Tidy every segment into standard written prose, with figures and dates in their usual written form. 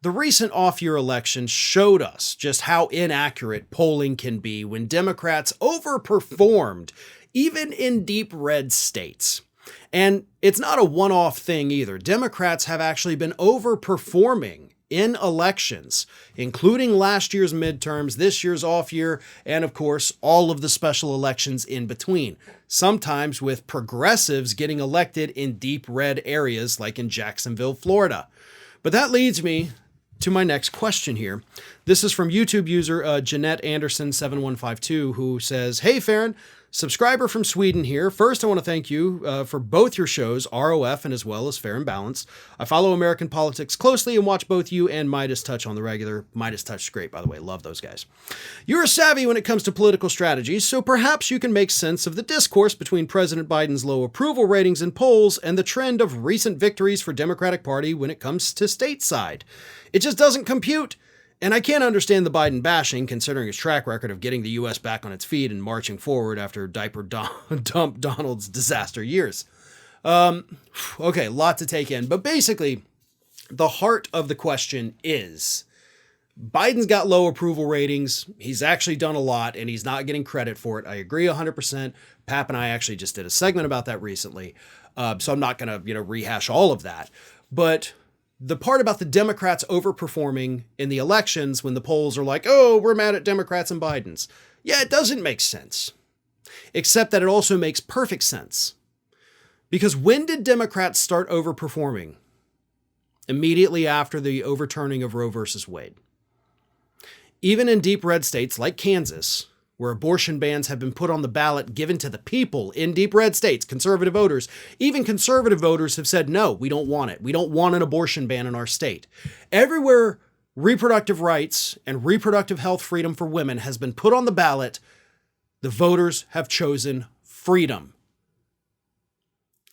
The recent off-year elections showed us just how inaccurate polling can be when Democrats overperformed, even in deep red states. And it's not a one-off thing either. Democrats have actually been overperforming in elections, including last year's midterms, this year's off year, and of course, all of the special elections in between. Sometimes with progressives getting elected in deep red areas like in Jacksonville, Florida. But that leads me to my next question here. This is from YouTube user Jeanette Anderson 7152, who says, "Hey Farron, subscriber from Sweden here. First, I want to thank you for both your shows, ROF and as well as Fair and Balanced. I follow American politics closely and watch both you and Midas Touch on the regular. Midas Touch is great, by the way. Love those guys. You're savvy when it comes to political strategies, so perhaps you can make sense of the discourse between President Biden's low approval ratings in polls and the trend of recent victories for Democratic Party when it comes to stateside. It just doesn't compute. And I can't understand the Biden bashing, considering his track record of getting the U.S. back on its feet and marching forward after diaper dump Donald's disaster years." Okay, lot to take in. But basically, the heart of the question is, Biden's got low approval ratings. He's actually done a lot, and he's not getting credit for it. I agree 100%. Pap and I actually just did a segment about that recently. So I'm not going to, rehash all of that. But the part about the Democrats overperforming in the elections when the polls are like, oh, we're mad at Democrats and Biden's. Yeah, it doesn't make sense. Except that it also makes perfect sense. Because when did Democrats start overperforming? Immediately after the overturning of Roe versus Wade. Even in deep red states like Kansas, where abortion bans have been put on the ballot given to the people in deep red states, conservative voters, even conservative voters have said, no, we don't want it. We don't want an abortion ban in our state. Everywhere reproductive rights and reproductive health freedom for women has been put on the ballot, the voters have chosen freedom.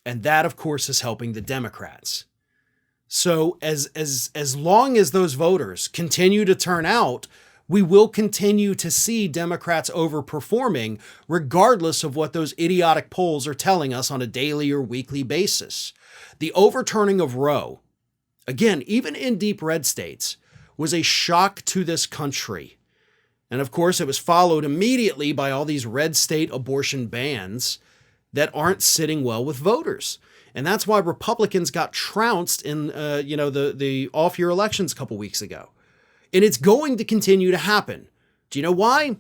And that, of course, is helping the Democrats. So as long as those voters continue to turn out, we will continue to see Democrats overperforming, regardless of what those idiotic polls are telling us on a daily or weekly basis. The overturning of Roe, again, even in deep red states, was a shock to this country. And of course, it was followed immediately by all these red state abortion bans that aren't sitting well with voters. And that's why Republicans got trounced in, the off-year elections a couple weeks ago. And it's going to continue to happen. Do you know why?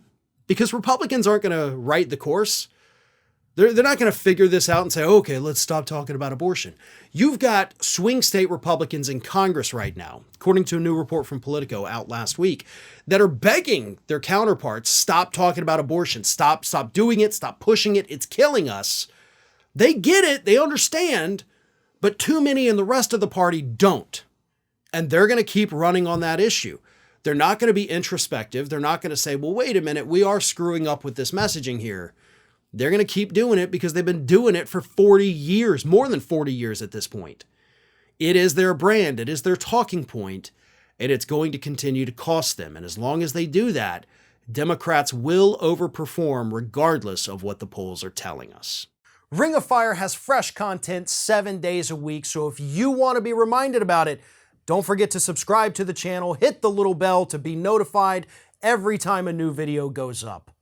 Because Republicans aren't going to write the course. They're not going to figure this out and say, okay, let's stop talking about abortion. You've got swing state Republicans in Congress right now, according to a new report from Politico out last week, that are begging their counterparts, stop talking about abortion, stop doing it, stop pushing it, it's killing us. They get it, they understand, but too many in the rest of the party don't. And they're going to keep running on that issue. They're not going to be introspective. They're not going to say, well, wait a minute, we are screwing up with this messaging here. They're going to keep doing it because they've been doing it for 40 years, more than 40 years at this point. It is their brand. It is their talking point, and it's going to continue to cost them. And as long as they do that, Democrats will overperform regardless of what the polls are telling us. Ring of Fire has fresh content 7 days a week, so if you want to be reminded about it, don't forget to subscribe to the channel, hit the little bell to be notified every time a new video goes up.